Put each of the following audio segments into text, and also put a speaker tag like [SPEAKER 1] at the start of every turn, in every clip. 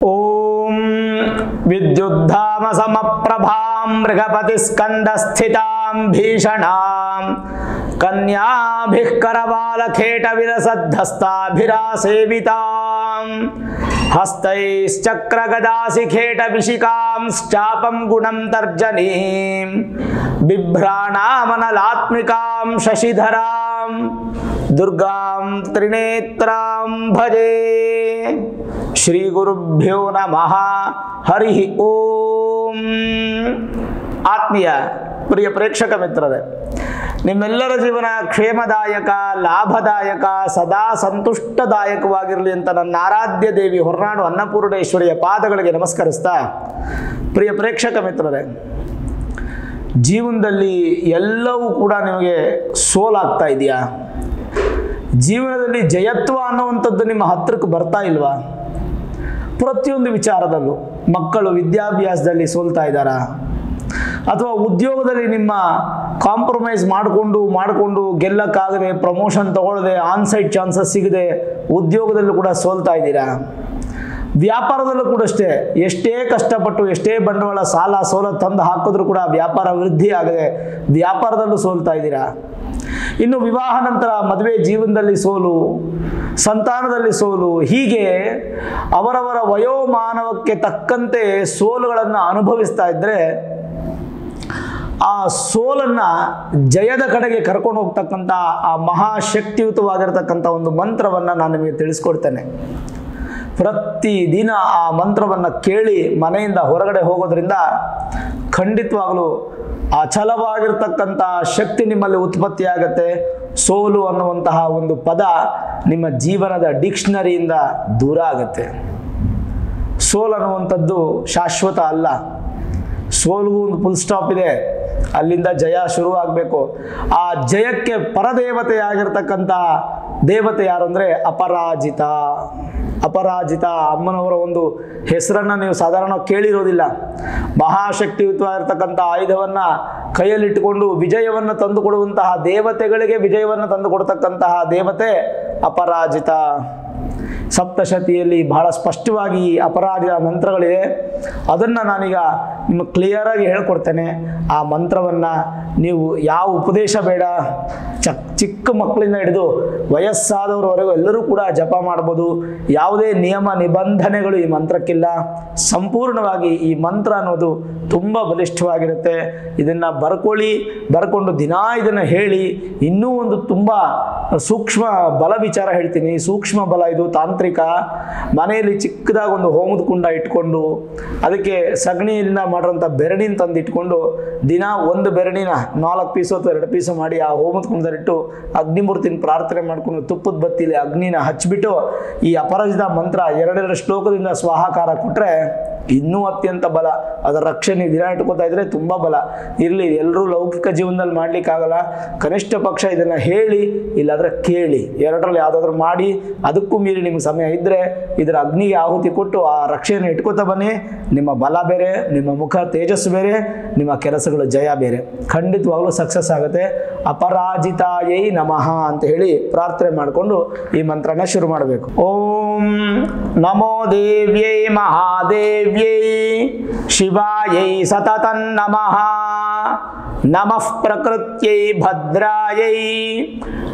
[SPEAKER 1] ओम विद्युद्धाम समप्रभां मृगपतिस्कंदस्थितां भीषणां कन्याभिः करवालखेटविलसद्धस्ताभिरासेवितां हस्तैश्चक्रगदासिखेटविशिखांश्चापं गुणं तर्जनीं बिभ्राणामनलात्मिकां शशिधरां दुर्गां त्रिनेत्रां भजे। श्री गुरुभ्यो नमः। हरि ओम। ಆತ್ಮೀಯ ಪ್ರಿಯ ಪ್ರೇಕ್ಷಕ ಮಿತ್ರರೇ, ನಿಮ್ಮೆಲ್ಲರ ಜೀವನ ಕ್ಷೇಮದಾಯಕ, ಲಾಭದಾಯಕ, ಸದಾ ಸಂತುಷ್ಟದಾಯಕವಾಗಿರಲಿ ಅಂತ ನನ್ನ ಆರಾಧ್ಯ ದೇವಿ ಹೊರನಾಡು ಅನ್ನಪೂರ್ಣೇಶ್ವರಿಯ ಪಾದಗಳಿಗೆ ನಮಸ್ಕರಿಸ್ತಾ, ಪ್ರಿಯ ಪ್ರೇಕ್ಷಕ ಮಿತ್ರರೇ, ಜೀವನದಲ್ಲಿ ಎಲ್ಲವೂ ಕೂಡ ನಿಮಗೆ ಸೋಲಾಗ್ತಾ ಇದೆಯಾ? ಜೀವನದಲ್ಲಿ ಜಯತ್ವ ಅನ್ನುವಂಥದ್ದು ನಿಮ್ಮ ಹತ್ತಿರಕ್ಕೆ ಬರ್ತಾ ಇಲ್ವಾ? ಪ್ರತಿಯೊಂದು ವಿಚಾರದಲ್ಲೂ ಮಕ್ಕಳು ವಿದ್ಯಾಭ್ಯಾಸದಲ್ಲಿ ಸೋಲ್ತಾ ಇದ್ದಾರಾ? ಅಥವಾ ಉದ್ಯೋಗದಲ್ಲಿ ನಿಮ್ಮ ಕಾಂಪ್ರಮೈಸ್ ಮಾಡಿಕೊಂಡು ಗೆಲ್ಲಕ್ಕಾಗದೆ, ಪ್ರಮೋಷನ್ ತಗೊಳ್ಳದೆ, ಆನ್ಸೈಟ್ ಚಾನ್ಸಸ್ ಸಿಗದೆ ಉದ್ಯೋಗದಲ್ಲೂ ಕೂಡ ಸೋಲ್ತಾ ಇದ್ದೀರಾ? ವ್ಯಾಪಾರದಲ್ಲೂ ಕೂಡ ಅಷ್ಟೇ, ಎಷ್ಟೇ ಕಷ್ಟಪಟ್ಟು ಎಷ್ಟೇ ಬಂಡವಾಳ ಸಾಲ ಸೋಲ ತಂದು ಹಾಕಿದ್ರೂ ಕೂಡ ವ್ಯಾಪಾರ ವೃದ್ಧಿ ಆಗದೆ ವ್ಯಾಪಾರದಲ್ಲೂ ಸೋಲ್ತಾ ಇದ್ದೀರಾ? ಇನ್ನು ವಿವಾಹ ನಂತರ ಮದುವೆ ಜೀವನದಲ್ಲಿ ಸೋಲು, ಸಂತಾನದಲ್ಲಿ ಸೋಲು, ಹೀಗೆ ಅವರವರ ವಯೋಮಾನವಕ್ಕೆ ತಕ್ಕಂತೆ ಸೋಲುಗಳನ್ನು ಅನುಭವಿಸ್ತಾ ಇದ್ದರೆ ಆ ಸೋಲನ್ನು ಜಯದ ಕಡೆಗೆ ಕರ್ಕೊಂಡು ಹೋಗ್ತಕ್ಕಂಥ ಆ ಮಹಾಶಕ್ತಿಯುತವಾಗಿರ್ತಕ್ಕಂಥ ಒಂದು ಮಂತ್ರವನ್ನು ನಾನು ನಿಮಗೆ ತಿಳಿಸ್ಕೊಡ್ತೇನೆ. ಪ್ರತಿದಿನ ಆ ಮಂತ್ರವನ್ನು ಕೇಳಿ ಮನೆಯಿಂದ ಹೊರಗಡೆ ಹೋಗೋದ್ರಿಂದ ಖಂಡಿತವಾಗಲೂ ಅಚಲವಾಗಿರ್ತಕ್ಕಂಥ ಶಕ್ತಿ ನಿಮ್ಮಲ್ಲಿ ಉತ್ಪತ್ತಿಯಾಗತ್ತೆ. ಸೋಲು ಅನ್ನುವಂತಹ ಒಂದು ಪದ ನಿಮ್ಮ ಜೀವನದ ಡಿಕ್ಷನರಿಯಿಂದ ದೂರ ಆಗತ್ತೆ. ಸೋಲು ಅನ್ನುವಂಥದ್ದು ಶಾಶ್ವತ ಅಲ್ಲ. ಸೋಲ್ಗೂ ಒಂದು ಫುಲ್ ಸ್ಟಾಪ್ ಇದೆ, ಅಲ್ಲಿಂದ ಜಯ ಶುರುವಾಗಬೇಕು. ಆ ಜಯಕ್ಕೆ ಪರದೇವತೆಯಾಗಿರ್ತಕ್ಕಂಥ ದೇವತೆ ಯಾರು ಅಂದರೆ ಅಪರಾಜಿತ. ಅಪರಾಜಿತ ಅಮ್ಮನವರ ಒಂದು ಹೆಸರನ್ನು ನೀವು ಸಾಧಾರಣ ಕೇಳಿರೋದಿಲ್ಲ. ಮಹಾಶಕ್ತಿಯುತವಾಗಿರ್ತಕ್ಕಂಥ ಆಯುಧವನ್ನು ಕೈಯಲ್ಲಿಟ್ಟುಕೊಂಡು ವಿಜಯವನ್ನು ತಂದುಕೊಡುವಂತಹ ದೇವತೆಗಳಿಗೆ ವಿಜಯವನ್ನು ತಂದುಕೊಡ್ತಕ್ಕಂತಹ ದೇವತೆ ಅಪರಾಜಿತ. ಸಪ್ತಶತಿಯಲ್ಲಿ ಬಹಳ ಸ್ಪಷ್ಟವಾಗಿ ಅಪರಾಜಿತ ಮಂತ್ರಗಳಿವೆ. ಅದನ್ನು ನಾನೀಗ ನಿಮಗೆ ಕ್ಲಿಯರಾಗಿ ಹೇಳ್ಕೊಡ್ತೇನೆ. ಆ ಮಂತ್ರವನ್ನು ನೀವು ಯಾವ ಉಪದೇಶ ಬೇಡ, ಚಿಕ್ಕ ಮಕ್ಕಳಿಂದ ಹಿಡಿದು ವಯಸ್ಸಾದವರವರೆಗೂ ಎಲ್ಲರೂ ಕೂಡ ಜಪ ಮಾಡ್ಬೋದು. ಯಾವುದೇ ನಿಯಮ ನಿಬಂಧನೆಗಳು ಈ ಮಂತ್ರಕ್ಕಿಲ್ಲ. ಸಂಪೂರ್ಣವಾಗಿ ಈ ಮಂತ್ರ ಅನ್ನೋದು ತುಂಬ ಬಲಿಷ್ಠವಾಗಿರುತ್ತೆ. ಇದನ್ನು ಬರ್ಕೊಂಡು ದಿನ ಇದನ್ನು ಹೇಳಿ. ಇನ್ನೂ ಒಂದು ತುಂಬ ಸೂಕ್ಷ್ಮ ಬಲ ವಿಚಾರ ಹೇಳ್ತೀನಿ. ಸೂಕ್ಷ್ಮ ಬಲ ಇದು, ತಾಂತ್ರಿಕ. ಮನೆಯಲ್ಲಿ ಚಿಕ್ಕದಾಗಿ ಒಂದು ಹೋಮದ ಕುಂಡ ಇಟ್ಕೊಂಡು ಅದಕ್ಕೆ ಸಗಣಿಯಿಂದ ಮಾಡಿರೋಂಥ ಬೆರಣಿನ ತಂದು ಇಟ್ಕೊಂಡು ದಿನ ಒಂದು ಬೆರಣಿನ 4 ಪೀಸು ಅಥವಾ 2 ಪೀಸು ಮಾಡಿ ಆ ಹೋಮದ ಕುಂಡದಲ್ಲಿಟ್ಟು ಅಗ್ನಿಮೂರ್ತಿನ ಪ್ರಾರ್ಥನೆ ಮಾಡ್ಕೊಂಡು ತುಪ್ಪದ ಬತ್ತಿಲಿ ಅಗ್ನಿನ ಹಚ್ಚಿಬಿಟ್ಟು ಈ ಅಪರಾಜಿತ ಮಂತ್ರ 2 ಶ್ಲೋಕದಿಂದ ಸ್ವಾಹಾಕಾರ ಕೊಟ್ಟರೆ ಇನ್ನೂ ಅತ್ಯಂತ ಬಲ. ಅದರ ರಕ್ಷಣೆ ದಿನ ಇಟ್ಕೋತಾ ಇದ್ರೆ ತುಂಬ ಬಲ. ಇರಲಿ, ಎಲ್ಲರೂ ಲೌಕಿಕ ಜೀವನದಲ್ಲಿ ಮಾಡ್ಲಿಕ್ಕಾಗಲ್ಲ, ಕನಿಷ್ಠ ಪಕ್ಷ ಇದನ್ನು ಹೇಳಿ ಇಲ್ಲಾಂದರೆ ಕೇಳಿ, ಎರಡರಲ್ಲಿ ಯಾವುದಾದ್ರೂ ಮಾಡಿ. ಅದಕ್ಕೂ ಮೀರಿ ನಿಮ್ಗೆ ಸಮಯ ಇದ್ದರೆ ಇದರ ಅಗ್ನಿಗೆ ಆಹುತಿ ಕೊಟ್ಟು ಆ ರಕ್ಷಣೆಯನ್ನು ಇಟ್ಕೋತಾ ಬನ್ನಿ. ನಿಮ್ಮ ಬಲ ಬೇರೆ, ನಿಮ್ಮ ಮುಖ ತೇಜಸ್ಸು ಬೇರೆ, ನಿಮ್ಮ ಕೆಲಸಗಳು ಜಯ ಬೇರೆ. ಖಂಡಿತವಾಗ್ಲೂ ಸಕ್ಸಸ್ ಆಗುತ್ತೆ. ಅಪರಾಜಿತಾಯೈ ನಮಃ ಅಂತ ಹೇಳಿ ಪ್ರಾರ್ಥನೆ ಮಾಡಿಕೊಂಡು ಈ ಮಂತ್ರನ ಶುರು ಮಾಡಬೇಕು. ಓಂ ನಮೋ ದೇವ್ಯೈ ಮಹಾದೇವ್ಯೈ ಶಿವಾಯೈ ಸತತಂ ನಮಃ. ನಮಃ ಪ್ರಕೃತ್ಯೈ ಭದ್ರಾಯೈ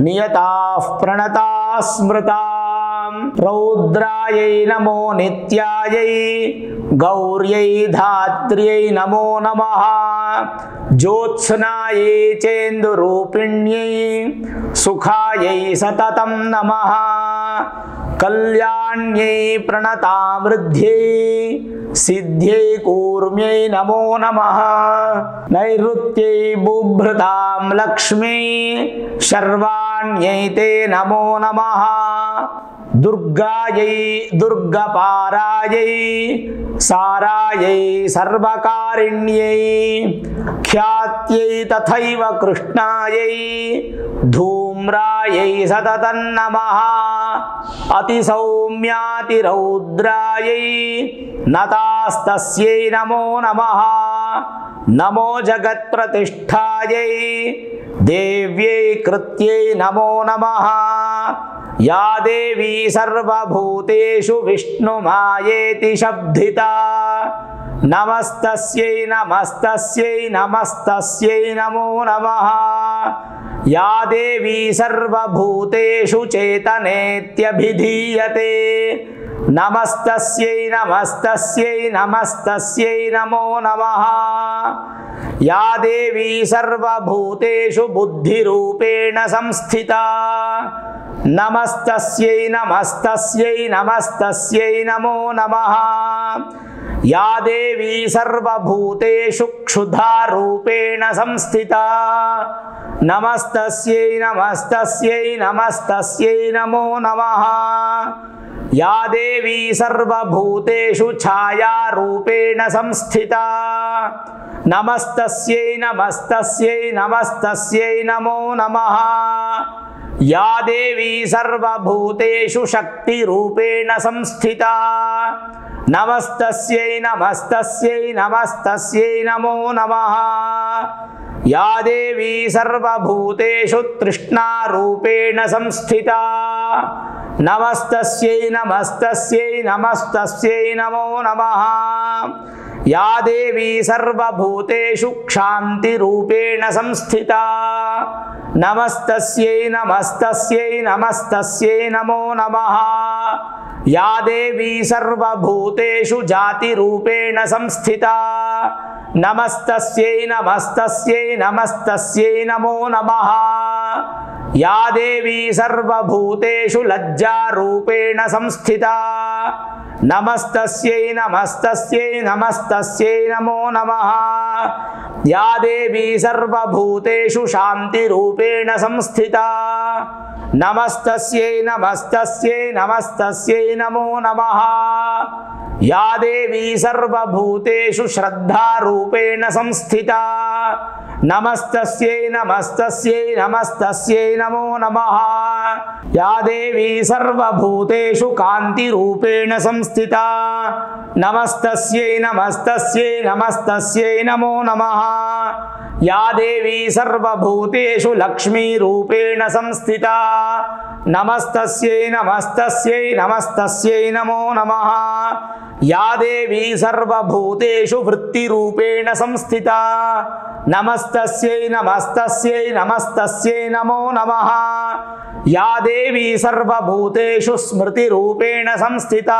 [SPEAKER 1] ನಿಯತಾಃ ಪ್ರಣತಾಃ ಸ್ಮೃತಾಂ. ರೌದ್ರಾಯೈ ನಮೋ ನಿತ್ಯಾಯೈ ಗೌರ್ಯೈ ಧಾತ್ರ್ಯೈ ನಮೋ ನಮಃ. ಜ್ಯೋತ್ಸ್ನಾಯೈ ಚೇಂದುರೂಪಿಣ್ಯೈ ಸುಖಾಯೈ ಸತತಂ ನಮಃ. ಕಲ್ಯಾಣ್ಯೈ ಪ್ರಣತಾಮೃದ್ಧ್ಯೈ ಸಿದ್ಧ್ಯೈ ಕೂರ್ಮ್ಯೈ ನಮೋ ನಮಃ. ನೈಋತ್ಯೈ ಬುಭೃತಾಂ ಲಕ್ಷ್ಮೀ ಶರ್ವಾಣ್ಯೈ ತೇ ನಮೋ ನಮಃ. ದುರ್ಗಾಯೈ ದುರ್ಗಪಾರಾಯೈ ಸಾರಾಯೈ ಸರ್ವಕಾರಿಣ್ಯೈ ಖ್ಯಾತ್ಯೈ ತಥೈವ ಕೃಷ್ಣಾಯೈ ಧೂಮ್ರಾಯೈ ಸತತಂ ನಮಃ. ಅತಿಸೌಮ್ಯಾತಿರೌದ್ರಾಯೈ ನತಾಸ್ತಸ್ಯೈ ನಮೋ ನಮಃ. ನಮೋ ಜಗತ್ಪ್ರತಿಷ್ಠಾಯೈ ದೇವ್ಯೈ ಕೃತ್ಯೈ ನಮೋ ನಮಃ. ಯಾ ದೇವಿ ಸರ್ವಭೂತೇಷು ವಿಷ್ಣುಮಾಯೇತಿ ಶಬ್ದಿತಾ ನಮಸ್ತಸ್ಯೈ ನಮಸ್ತಸ್ಯೈ ನಮಸ್ತಸ್ಯೈ ನಮೋ ನಮಃ ಯಾ ದೇವಿ ಸರ್ವಭೂತೇಷು ಚೇತನೇತ್ಯಭಿಧೀಯತೆ ನಮಸ್ತಸ್ಯೈ ನಮಸ್ತಸ್ಯೈ ನಮಸ್ತಸ್ಯೈ ನಮೋ ನಮಃ ಯಾ ದೇವಿ ಸರ್ವಭೂತೇಷು ಬುದ್ಧಿರೂಪೇಣ ಸಂಸ್ಥಿತಾ ನಮಸ್ತಸ್ಯೈ ನಮಸ್ತಸ್ಯೈ ನಮಸ್ತಸ್ಯೈ ನಮೋ ನಮಃ ಯಾ ದೇವಿ ಸರ್ವಭೂತೇಷು ಕ್ಷುಧಾರೂಪೇಣ ಸಂಸ್ಥಿತಾ ನಮಸ್ತಸ್ಯೈ ನಮಸ್ತಸ್ಯೈ ನಮಸ್ತಸ್ಯೈ ನಮೋ ನಮಃ ಯಾ ದೇವಿ ಸರ್ವಭೂತೇಷು ಛಾಯಾರೂಪೇಣ ಸಂಸ್ಥಿತಾ ನಮಸ್ತಸ್ಯೈ ನಮಸ್ತಸ್ಯೈ ನಮಸ್ತಸ್ಯೈ ನಮೋ ನಮಃ ಯಾ ದೇವಿ ಸರ್ವಭೂತೇಷು ಶಕ್ತಿರೂಪೇಣ ಸಂಸ್ಥಿತಾ ನಮಸ್ತಸ್ಯೈ ನಮಸ್ತಸ್ಯೈ ನಮಸ್ತಸ್ಯೈ ನಮೋ ನಮಃ ಯಾ ದೇವಿ ಸರ್ವಭೂತೇಷು ತೃಷ್ಣಾರೂಪೇಣ ಸಂಸ್ಥಿತಾ ನಮಸ್ತಸ್ಯೈ ನಮಸ್ತಸ್ಯೈ ನಮಸ್ತಸ್ಯೈ ನಮೋ ನಮಃ ಯಾ ದೇವಿ ಸರ್ವಭೂತೇಷು ಕ್ಷಾಂತಿರೂಪೇಣ ಸಂಸ್ಥಿತಾ ನಮಸ್ತಸ್ಯೈ ನಮಸ್ತಸ್ಯೈ ನಮಸ್ತಸ್ಯೈ ನಮೋ ನಮಃ ಯಾ ದೇವಿ ಸರ್ವಭೂತೇಷು ಜಾತಿರೂಪೇಣ ಸಂಸ್ಥಿತಾ ನಮಸ್ತಸ್ಯೈ ನಮಸ್ತಸ್ಯೈ ನಮಸ್ತಸ್ಯೈ ನಮೋ ನಮಃ ಯಾ ದೇವಿ ಸರ್ವಭೂತೇಷು ಲಜ್ಜಾರೂಪೇಣ ಸಂಸ್ಥಿತಾ ನಮಸ್ತಸ್ಯೈ ನಮಸ್ತಸ್ಯೈ ನಮಸ್ತಸ್ಯೈ ನಮೋ ನಮಃ ಯಾ ದೇವಿ ಸರ್ವಭೂತೇಷು ಶಾಂತಿರೂಪೇಣ ಸಂಸ್ಥಿತಾ ನಮಸ್ತಸ್ಯೈ ನಮಸ್ತಸ್ಯೈ ನಮಸ್ತಸ್ಯೈ ನಮೋ ನಮಃ ಯಾ ದೇವಿ ಸರ್ವಭೂತೇಷು ಶ್ರದ್ಧಾರೂಪೇಣ ಸಂಸ್ಥಿತಾ ನಮಸ್ತಸ್ಯೈ ನಮಸ್ತಸ್ಯೈ ನಮಸ್ತಸ್ಯೈ ನಮೋ ನಮಃ ಯಾ ದೇವಿ ಸರ್ವಭೂತೇಷು ಕಾಂತಿರೂಪೇಣ ಸಂಸ್ಥಿತಾ ನಮಸ್ತಸ್ಯೈ ನಮಸ್ತಸ್ಯೈ ನಮಸ್ತಸ್ಯೈ ನಮೋ ನಮಃ ಯಾ ದೇವಿ ಸರ್ವಭೂತೇಷು ಲಕ್ಷ್ಮೀರೂಪೇಣ ಸಂಸ್ಥಿತಾ ನಮಸ್ತಸ್ಯೈ ನಮಸ್ತಸ್ಯೈ ನಮಸ್ತಸ್ಯೈ ನಮೋ ನಮಃ ಯಾ ದೇವಿ ಸರ್ವಭೂತೇಷು ವೃತ್ತಿರೂಪೇಣ ಸಂಸ್ಥಿತಾ ನಮಸ್ತಸ್ಯೈ ನಮಸ್ತಸ್ಯೈ ನಮಸ್ತಸ್ಯೈ ನಮೋ ನಮಃ ಯಾ ದೇವಿ ಸರ್ವಭೂತೇಷು ಸ್ಮೃತಿರೂಪೇಣ ಸಂಸ್ಥಿತಾ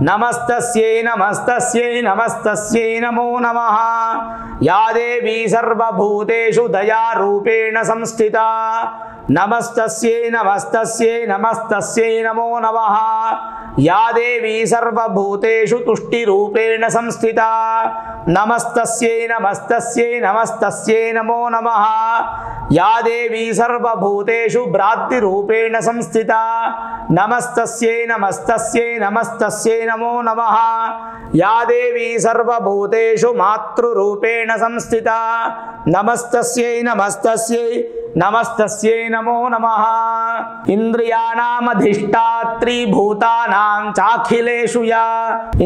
[SPEAKER 1] ನಮಸ್ತಸ್ಯೈ ನಮಸ್ತಸ್ಯೈ ನಮಸ್ತಸ್ಯೈ ನಮೋ ನಮಃ ಯಾ ದೇವಿ ಸರ್ವಭೂತೇಷು ದಯಾರೂಪೇಣ ಸಂಸ್ಥಿತಾ ನಮಸ್ತಸ್ಯೈ ನಮಸ್ತಸ್ಯೈ ನಮಸ್ತಸ್ಯೈ ನಮೋ ನಮಃ ಯಾ ದೇವಿ ಸರ್ವಭೂತೇಷು ತುಷ್ಟಿರೂಪೇಣ ಸಂಸ್ಥಿತಾ ನಮಸ್ತಸ್ಯೈ ನಮಸ್ತಸ್ಯೈ ನಮಸ್ತಸ್ಯೈ ನಮೋ ನಮಃ ಯಾ ದೇವಿ ಸರ್ವಭೂತೇಷು ಭ್ರಾತೃರೂಪೇಣ ಸಂಸ್ಥಿತಾ ನಮಸ್ತಸ್ಯೈ ನಮಸ್ತಸ್ಯೈ ನಮಸ್ತಸ್ಯೈ ನಮೋ ನಮಃ ಯಾ ದೇವಿ ಸರ್ವಭೂತೇಷು ಮಾತೃರೂಪೇಣ ಸಂಸ್ಥಿತಾ ನಮಸ್ತಸ್ಯೈ ನಮಸ್ತಸ್ಯೈ ನಮಸ್ತಸ್ಯೈ ನಮೋ ನಮಃ ಇಂದ್ರಿಯಾಣಾಮಧಿಷ್ಠಾತ್ರಿ ಭೂತಾನಾಂ ಚಾಖಿಲೇಷು ಯಾ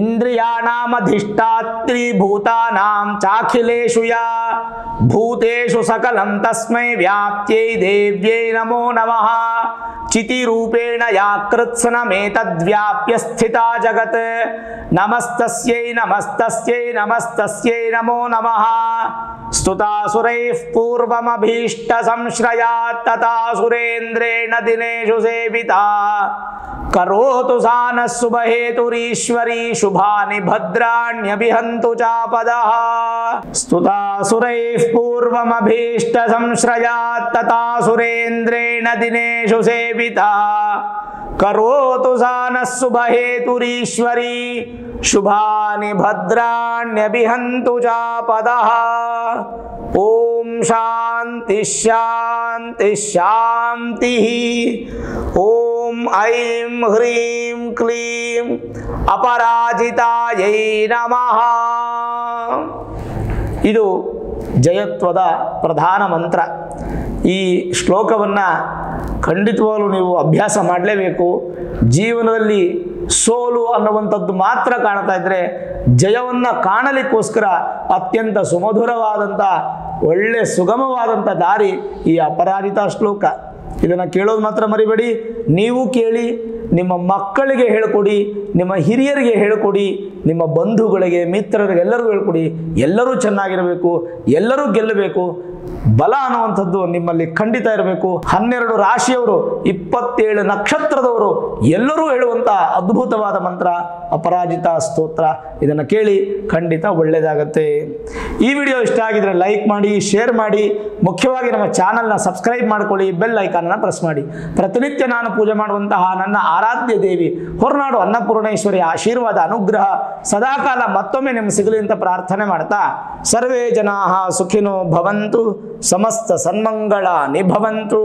[SPEAKER 1] ಇಂದ್ರಿಯಾಣಾಮಧಿಷ್ಠಾತ್ರಿ ಭೂತಾನಾಂ ಚಾಖಿಲೇಷು ಯಾ ಭೂತೇಷು ಸಕಲಂ ತಸ್ಮೈ ವ್ಯಾಪ್ತ್ಯೈ ದೇವ್ಯೈ ನಮೋ ನಮಃ ಚಿತಿರೂಪೇಣ ಯಾ ಕೃತ್ಸ್ನಮೇತದ್ವ್ಯಾಪ್ಯ ಸ್ಥಿತಾ ಜಗತ್ ನಮಸ್ತಸ್ಯೈ ನಮಸ್ತಸ್ಯೈ ನಮಸ್ತಸ್ಯೈ ನಮೋ ನಮಃ ಸ್ತುತಾಸುರೈಃ ಪೂರ್ವಮಭೀಷ್ಟ ಸಂಶ್ರಯಾತ್ ತಥಾ ಸುರೇಂದ್ರೇಣ ದಿನೇಷು ಸೇವಿತಾ ಕರೋತು ಸಾ ನಃ ಶುಭಹೇತುರೀಶ್ವರೀ ಶುಭಾನಿ ಭದ್ರಾಣ್ಯಭಿಹಂತು ಚಾಪದಃ ಸ್ತುತಾಸುರೈಃ ಪೂರ್ವಮಭೀಷ್ಟ ಸಂಶ್ರಯಾತ್ ತಥಾ ಸುರೇಂದ್ರೇಣ ದಿನೇಷು ಸೇವಿತಾ ಕರೋತು ಸಾ ನಃ ಶುಭಹೇತುರೀಶ್ವರೀ ಶುಭಾನಿ ಭದ್ರಾಣ್ಯಭಿಹಂತು ಚಾಪದಃ ಓಂ ಶಾಂತಿ ಶಾಂತಿ ಶಾಂತಿ ಓಂ ಐಂ ಹ್ರೀಂ ಕ್ಲೀಂ ಅಪರಾಜಿತಾಯೈ ನಮಃ. ಇದು ಜಯತ್ವದ ಪ್ರಧಾನ ಮಂತ್ರ. ಈ ಶ್ಲೋಕವನ್ನು ಖಂಡಿತವಾಗಲೂ ನೀವು ಅಭ್ಯಾಸ ಮಾಡಲೇಬೇಕು. ಜೀವನದಲ್ಲಿ ಸೋಲು ಅನ್ನುವಂಥದ್ದು ಮಾತ್ರ ಕಾಣ್ತಾ ಇದ್ದರೆ ಜಯವನ್ನು ಕಾಣಲಿಕ್ಕೋಸ್ಕರ ಅತ್ಯಂತ ಸುಮಧುರವಾದಂಥ ಒಳ್ಳೆ ಸುಗಮವಾದಂಥ ದಾರಿ ಈ ಅಪರಾಜಿತ ಶ್ಲೋಕ. ಇದನ್ನು ಕೇಳೋದು ಮಾತ್ರ ಮರಿಬೇಡಿ, ನೀವು ಕೇಳಿ, ನಿಮ್ಮ ಮಕ್ಕಳಿಗೆ ಹೇಳಿಕೊಡಿ, ನಿಮ್ಮ ಹಿರಿಯರಿಗೆ ಹೇಳಿಕೊಡಿ, ನಿಮ್ಮ ಬಂಧುಗಳಿಗೆ ಮಿತ್ರರಿಗೆ ಎಲ್ಲರಿಗೂ ಹೇಳ್ಕೊಡಿ. ಎಲ್ಲರೂ ಚೆನ್ನಾಗಿರಬೇಕು, ಎಲ್ಲರೂ ಗೆಲ್ಲಬೇಕು. ಬಲ ಅನ್ನುವಂಥದ್ದು ನಿಮ್ಮಲ್ಲಿ ಖಂಡಿತ ಇರಬೇಕು. 12 ರಾಶಿಯವರು, 27 ನಕ್ಷತ್ರದವರು ಎಲ್ಲರೂ ಹೇಳುವಂಥ ಅದ್ಭುತವಾದ ಮಂತ್ರ ಅಪರಾಜಿತ ಸ್ತೋತ್ರ. ಇದನ್ನು ಕೇಳಿ ಖಂಡಿತ ಒಳ್ಳೆಯದಾಗತ್ತೆ. ಈ ವಿಡಿಯೋ ಇಷ್ಟ ಆಗಿದ್ರೆ ಲೈಕ್ ಮಾಡಿ, ಶೇರ್ ಮಾಡಿ, ಮುಖ್ಯವಾಗಿ ನಮ್ಮ ಚಾನಲ್ನ ಸಬ್ಸ್ಕ್ರೈಬ್ ಮಾಡ್ಕೊಳ್ಳಿ, ಬೆಲ್ ಐಕಾನನ್ನು ಪ್ರೆಸ್ ಮಾಡಿ. ಪ್ರತಿನಿತ್ಯ ನಾನು ಪೂಜೆ ಮಾಡುವಂತಹ ನನ್ನ ಆರಾಧ್ಯ ದೇವಿ ಹೊರನಾಡು ಅನ್ನಪೂರ್ಣೇಶ್ವರಿಯ ಆಶೀರ್ವಾದ ಅನುಗ್ರಹ ಸದಾಕಾಲ ಮತ್ತೊಮ್ಮೆ ನಿಮ್ಗೆ ಸಿಗಲಿ ಅಂತ ಪ್ರಾರ್ಥನೆ ಮಾಡ್ತಾ, ಸರ್ವೇ ಜನಾಃ ಸುಖಿನೋ ಭವಂತು, ಸಮಸ್ತ ಸನ್ಮಂಗಳಾನಿ ಭವಂತು.